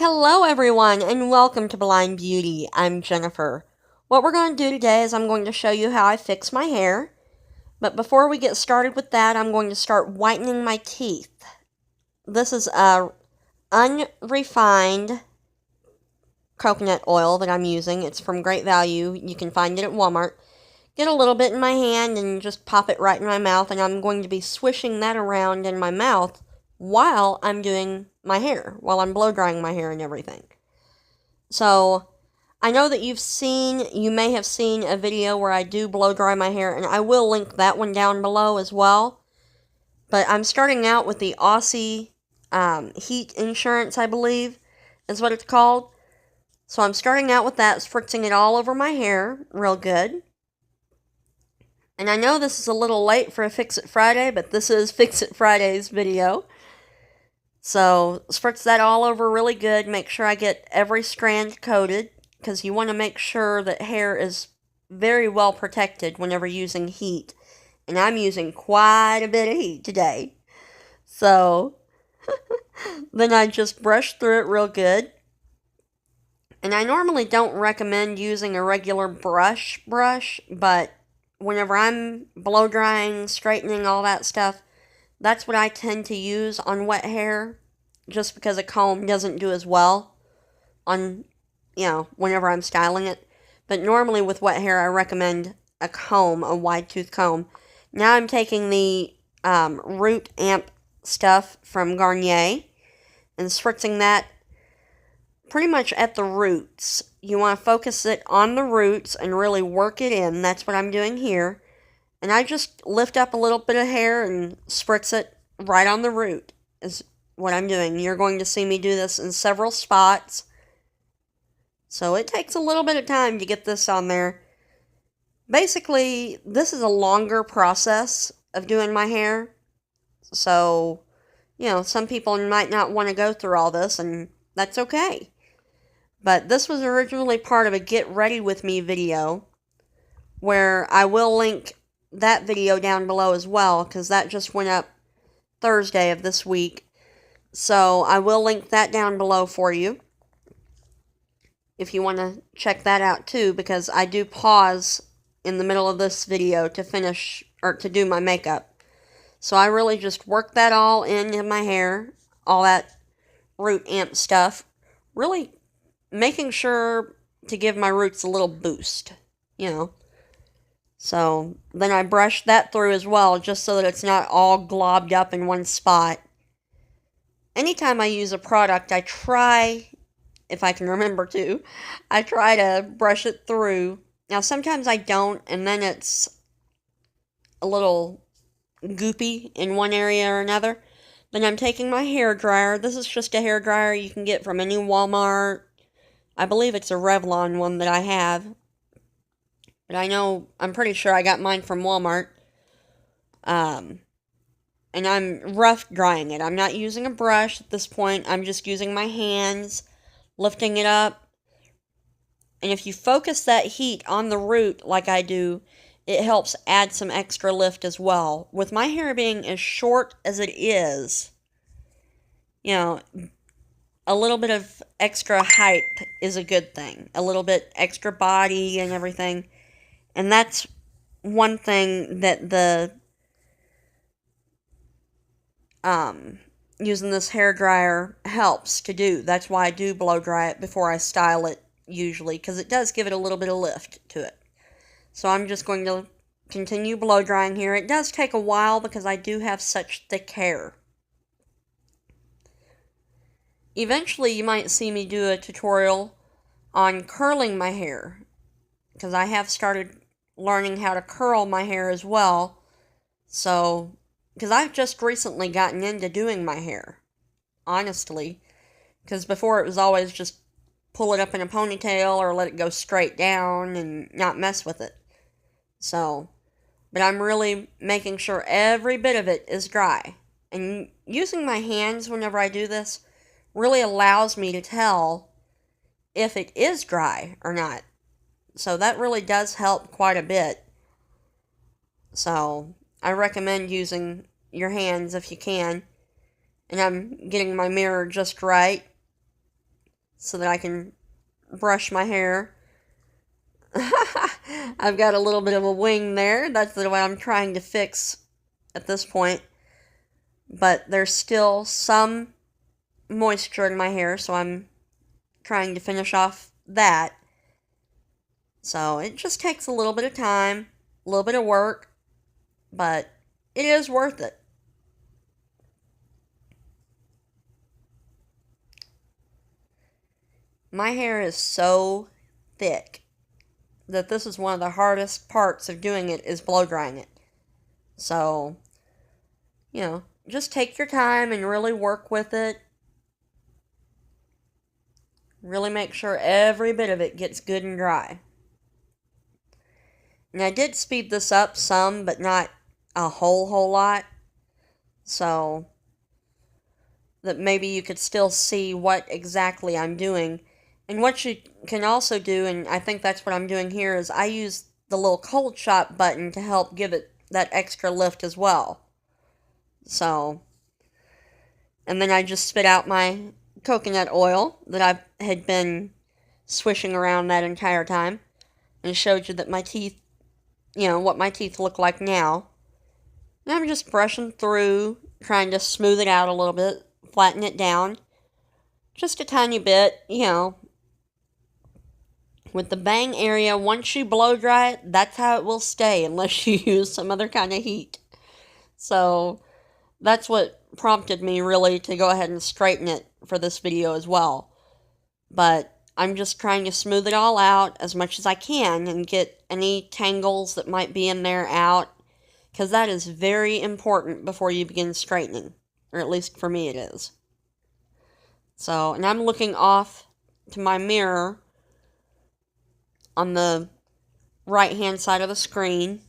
Hello everyone and welcome to Blind Beauty. I'm Jennifer. What we're going to do today is I'm going to show you how I fix my hair. But before we get started with that, I'm going to start whitening my teeth. This is a unrefined coconut oil that I'm using. It's from great value. You can find it at Walmart. Get a little bit in my hand and just pop it right in my mouth, and I'm going to be swishing that around in my mouth while I'm doing my hair, while I'm blow drying my hair and everything. So, I know that you may have seen a video where I do blow dry my hair, and I will link that one down below as well. But I'm starting out with the Aussie Heat Insurance, I believe, is what it's called. So I'm starting out with that, spritzing it all over my hair, real good. And I know this is a little late for a Fix It Friday, but this is Fix It Friday's video. So, spritz that all over really good. Make sure I get every strand coated, because you want to make sure that hair is very well protected whenever using heat. And I'm using quite a bit of heat today. So, then I just brush through it real good. And I normally don't recommend using a regular brush, but whenever I'm blow drying, straightening, all that stuff, that's what I tend to use on wet hair, just because a comb doesn't do as well on, whenever I'm styling it. But normally with wet hair, I recommend a comb, a wide tooth comb. Now I'm taking the Root Amp stuff from Garnier and spritzing that pretty much at the roots. You want to focus it on the roots and really work it in. That's what I'm doing here. And I just lift up a little bit of hair and spritz it right on the root is what I'm doing. You're going to see me do this in several spots. So it takes a little bit of time to get this on there. Basically, this is a longer process of doing my hair. So, some people might not want to go through all this, and that's okay. But this was originally part of a Get Ready With Me video, where I will link that video down below as well, because that just went up Thursday of this week. So I will link that down below for you if you want to check that out too, because I do pause in the middle of this video to finish or to do my makeup. So I really just work that all into my hair, all that Root Amp stuff, really making sure to give my roots a little boost, So, then I brush that through as well, just so that it's not all globbed up in one spot. Anytime I use a product, I try, if I can remember to, I try to brush it through. Now, sometimes I don't, and then it's a little goopy in one area or another. Then I'm taking my hair dryer. This is just a hair dryer you can get from any Walmart. I believe it's a Revlon one that I have. But I'm pretty sure I got mine from Walmart. And I'm rough drying it. I'm not using a brush at this point. I'm just using my hands, lifting it up. And if you focus that heat on the root like I do, it helps add some extra lift as well. With my hair being as short as it is, a little bit of extra height is a good thing. A little bit extra body and everything. And that's one thing that the using this hair dryer helps to do. That's why I do blow dry it before I style it usually, because it does give it a little bit of lift to it. So I'm just going to continue blow drying here. It does take a while because I do have such thick hair. Eventually you might see me do a tutorial on curling my hair, because I have started learning how to curl my hair as well. So, because I've just recently gotten into doing my hair, honestly. Because before it was always just pull it up in a ponytail or let it go straight down and not mess with it. So, but I'm really making sure every bit of it is dry. And using my hands whenever I do this really allows me to tell if it is dry or not. So that really does help quite a bit. So I recommend using your hands if you can. And I'm getting my mirror just right. so that I can brush my hair. I've got a little bit of a wing there. That's what I'm trying to fix at this point. But there's still some moisture in my hair, so I'm trying to finish off that. So it just takes a little bit of time, a little bit of work, but it is worth it. My hair is so thick that this is one of the hardest parts of doing it, is blow drying it. So, just take your time and really work with it. Really make sure every bit of it gets good and dry. And I did speed this up some, but not a whole lot. So that maybe you could still see what exactly I'm doing. And what you can also do, and I think that's what I'm doing here, is I use the little cold shot button to help give it that extra lift as well. So, and then I just spit out my coconut oil that I had been swishing around that entire time, and showed you that my teeth, what my teeth look like now. And I'm just brushing through, trying to smooth it out a little bit, flatten it down, just a tiny bit, With the bang area, once you blow dry it, that's how it will stay unless you use some other kind of heat. So that's what prompted me really to go ahead and straighten it for this video as well. But I'm just trying to smooth it all out as much as I can and get any tangles that might be in there out, because that is very important before you begin straightening, or at least for me it is. So, and I'm looking off to my mirror on the right hand side of the screen,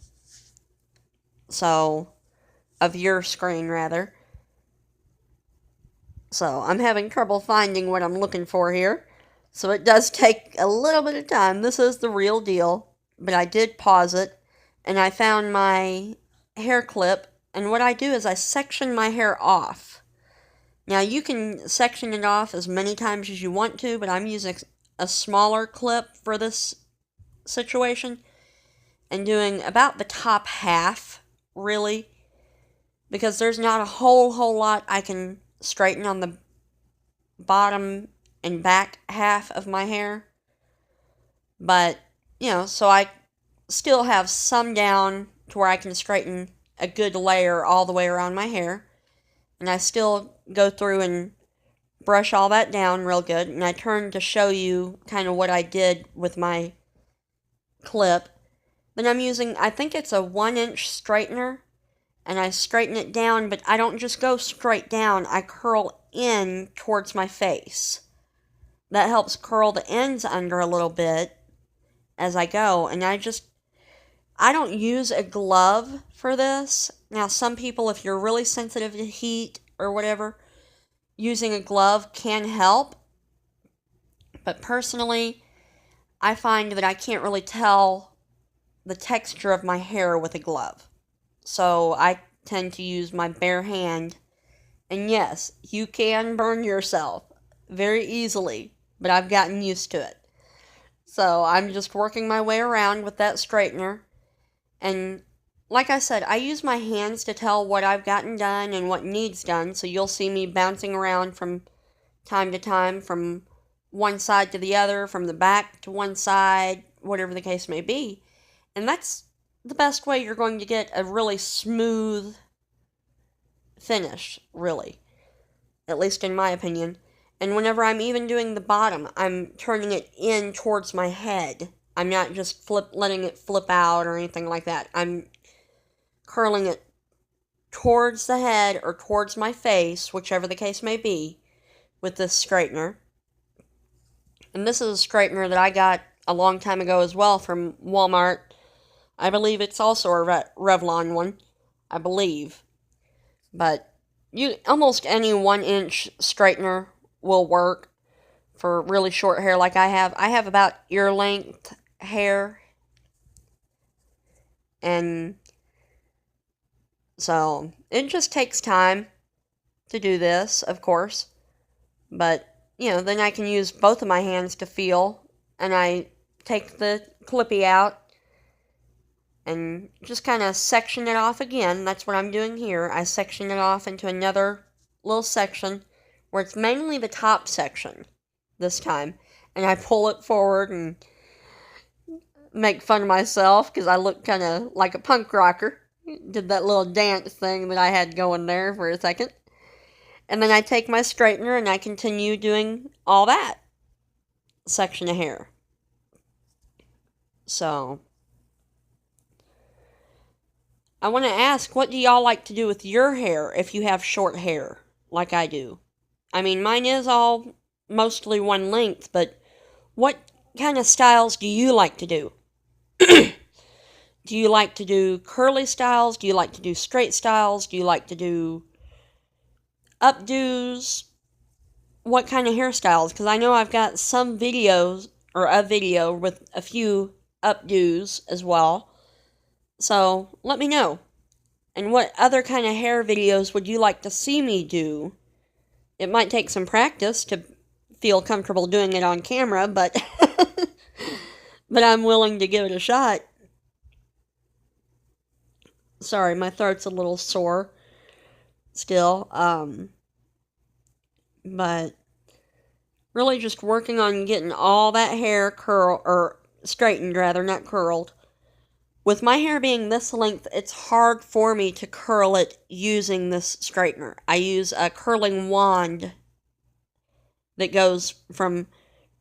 so, of your screen rather. So, I'm having trouble finding what I'm looking for here, so it does take a little bit of time. This is the real deal, but I did pause it, and I found my hair clip, and what I do is I section my hair off. Now, you can section it off as many times as you want to, but I'm using a smaller clip for this situation and doing about the top half, really, because there's not a whole lot I can straighten on the bottom and back half of my hair. But, so I still have some down to where I can straighten a good layer all the way around my hair. And I still go through and brush all that down real good. And I turn to show you kind of what I did with my clip. Then I'm using, I think it's a 1-inch straightener. And I straighten it down, but I don't just go straight down. I curl in towards my face. That helps curl the ends under a little bit as I go. And I don't use a glove for this. Now, some people, if you're really sensitive to heat or whatever, using a glove can help. But personally, I find that I can't really tell the texture of my hair with a glove. So I tend to use my bare hand. And yes, you can burn yourself very easily, but I've gotten used to it. So I'm just working my way around with that straightener. And like I said, I use my hands to tell what I've gotten done and what needs done. So you'll see me bouncing around from time to time, from one side to the other, from the back to one side, whatever the case may be. And that's the best way you're going to get a really smooth finish, really. At least in my opinion. And whenever I'm even doing the bottom, I'm turning it in towards my head. I'm not just letting it flip out or anything like that. I'm curling it towards the head or towards my face, whichever the case may be, with this straightener. And this is a straightener that I got a long time ago as well from Walmart. I believe it's also a Revlon one. I believe. But almost any 1-inch straightener will work for really short hair like I have. I have about ear length hair. And so it just takes time to do this, of course. But, then I can use both of my hands to feel, and I take the clippy out and just kind of section it off again. That's what I'm doing here. I section it off into another little section where it's mainly the top section this time, and I pull it forward and make fun of myself because I look kind of like a punk rocker. Did that little dance thing that I had going there for a second. And then I take my straightener and I continue doing all that section of hair. So, I want to ask, what do y'all like to do with your hair if you have short hair, like I do? I mean, mine is all mostly one length, but what kind of styles do you like to do? Do you like to do curly styles? Do you like to do straight styles? Do you like to do updos? What kind of hairstyles? Because I know I've got some videos, or a video with a few updos as well. So, let me know. And what other kind of hair videos would you like to see me do? It might take some practice to feel comfortable doing it on camera, but but I'm willing to give it a shot. Sorry, my throat's a little sore still. But really just working on getting all that hair straightened rather, not curled. With my hair being this length, it's hard for me to curl it using this straightener. I use a curling wand that goes from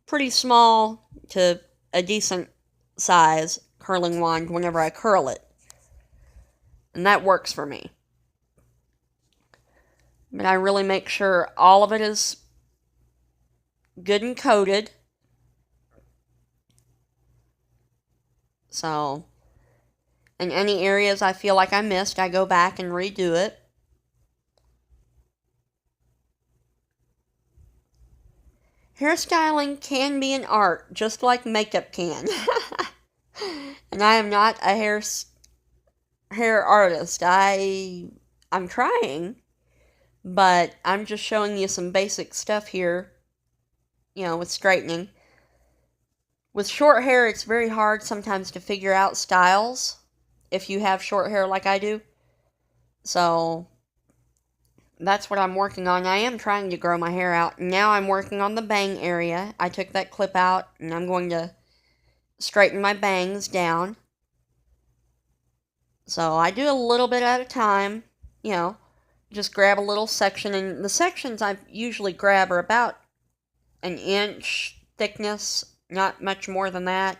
pretty small to a decent size curling wand whenever I curl it. And that works for me. But I really make sure all of it is good and coated. So, in any areas I feel like I missed, I go back and redo it. Hairstyling can be an art, just like makeup can. And I am not a hair artist. I'm trying, but I'm just showing you some basic stuff here, with straightening. With short hair, it's very hard sometimes to figure out styles if you have short hair like I do. So, that's what I'm working on. I am trying to grow my hair out. Now I'm working on the bang area. I took that clip out, and I'm going to straighten my bangs down. So I do a little bit at a time, just grab a little section, and the sections I usually grab are about an inch thickness, not much more than that,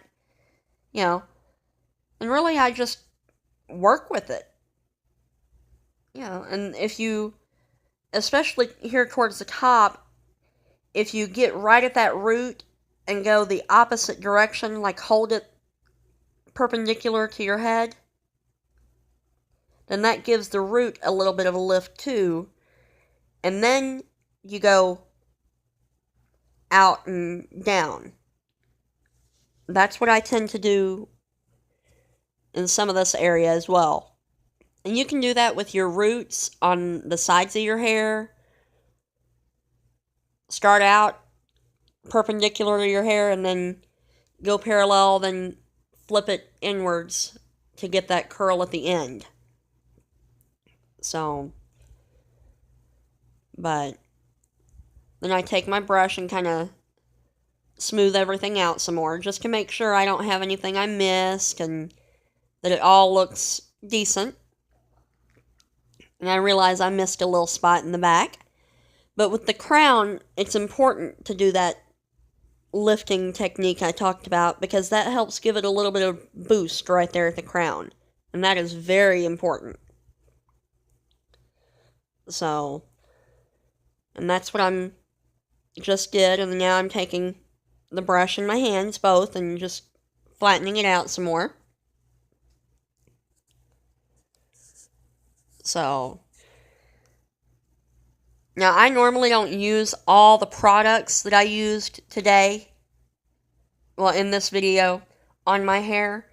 and really I just work with it, and if you, especially here towards the top, if you get right at that root and go the opposite direction, like hold it perpendicular to your head, then that gives the root a little bit of a lift too. And then you go out and down. That's what I tend to do in some of this area as well. And you can do that with your roots on the sides of your hair. Start out perpendicular to your hair and then go parallel, then flip it inwards to get that curl at the end. So, but then I take my brush and kind of smooth everything out some more, just to make sure I don't have anything I missed and that it all looks decent. And I realize I missed a little spot in the back. But with the crown, it's important to do that lifting technique I talked about, because that helps give it a little bit of boost right there at the crown. And that is very important. So, and that's what I'm just did, and now I'm taking the brush in my hands both and just flattening it out some more. So, now I normally don't use all the products that I used today, well, in this video, on my hair,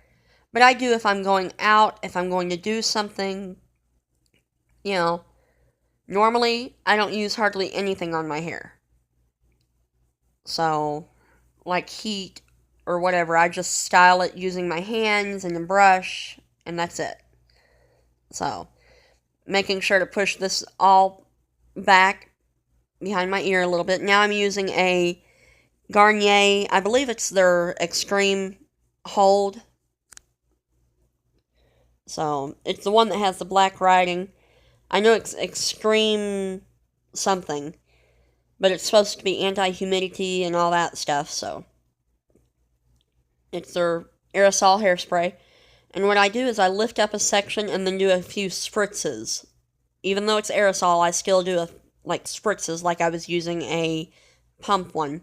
but I do if I'm going out, if I'm going to do something, Normally, I don't use hardly anything on my hair. So, like heat or whatever, I just style it using my hands and a brush, and that's it. So, making sure to push this all back behind my ear a little bit. Now I'm using a Garnier, I believe it's their Extreme Hold. So, it's the one that has the black writing. I know it's Extreme something, but it's supposed to be anti-humidity and all that stuff, so. It's their aerosol hairspray. And what I do is I lift up a section and then do a few spritzes. Even though it's aerosol, I still do like spritzes like I was using a pump one.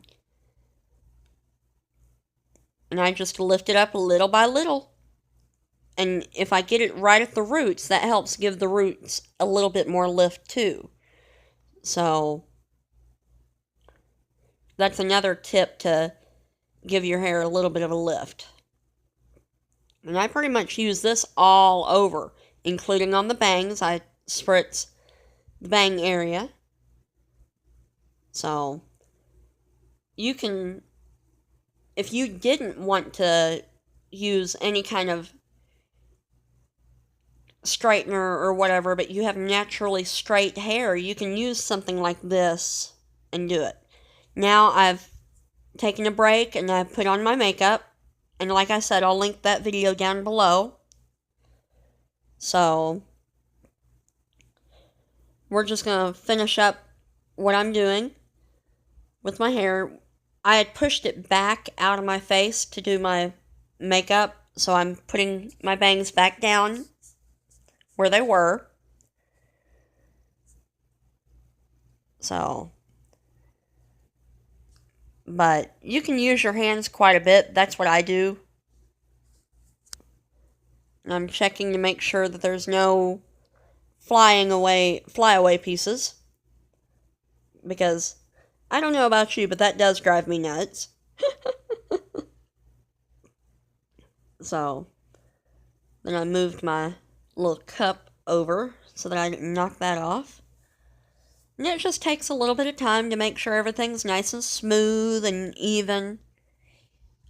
And I just lift it up little by little. And if I get it right at the roots, that helps give the roots a little bit more lift too. So, that's another tip to give your hair a little bit of a lift. And I pretty much use this all over, including on the bangs. I spritz the bang area. So, you can, if you didn't want to use any kind of straightener or whatever, but you have naturally straight hair, you can use something like this and do it. Now I've taken a break and I've put on my makeup. And like I said, I'll link that video down below. So, we're just going to finish up what I'm doing with my hair. I had pushed it back out of my face to do my makeup. So I'm putting my bangs back down where they were. So, but you can use your hands quite a bit. That's what I do. And I'm checking to make sure that there's no flyaway pieces. Because I don't know about you, but that does drive me nuts. So, then I moved my little cup over so that I didn't knock that off. And it just takes a little bit of time to make sure everything's nice and smooth and even.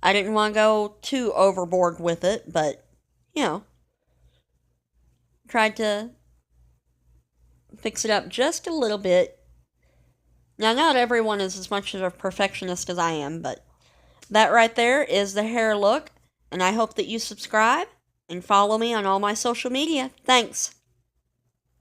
I didn't want to go too overboard with it, but, tried to fix it up just a little bit. Now, not everyone is as much of a perfectionist as I am, but that right there is the hair look, and I hope that you subscribe and follow me on all my social media. Thanks.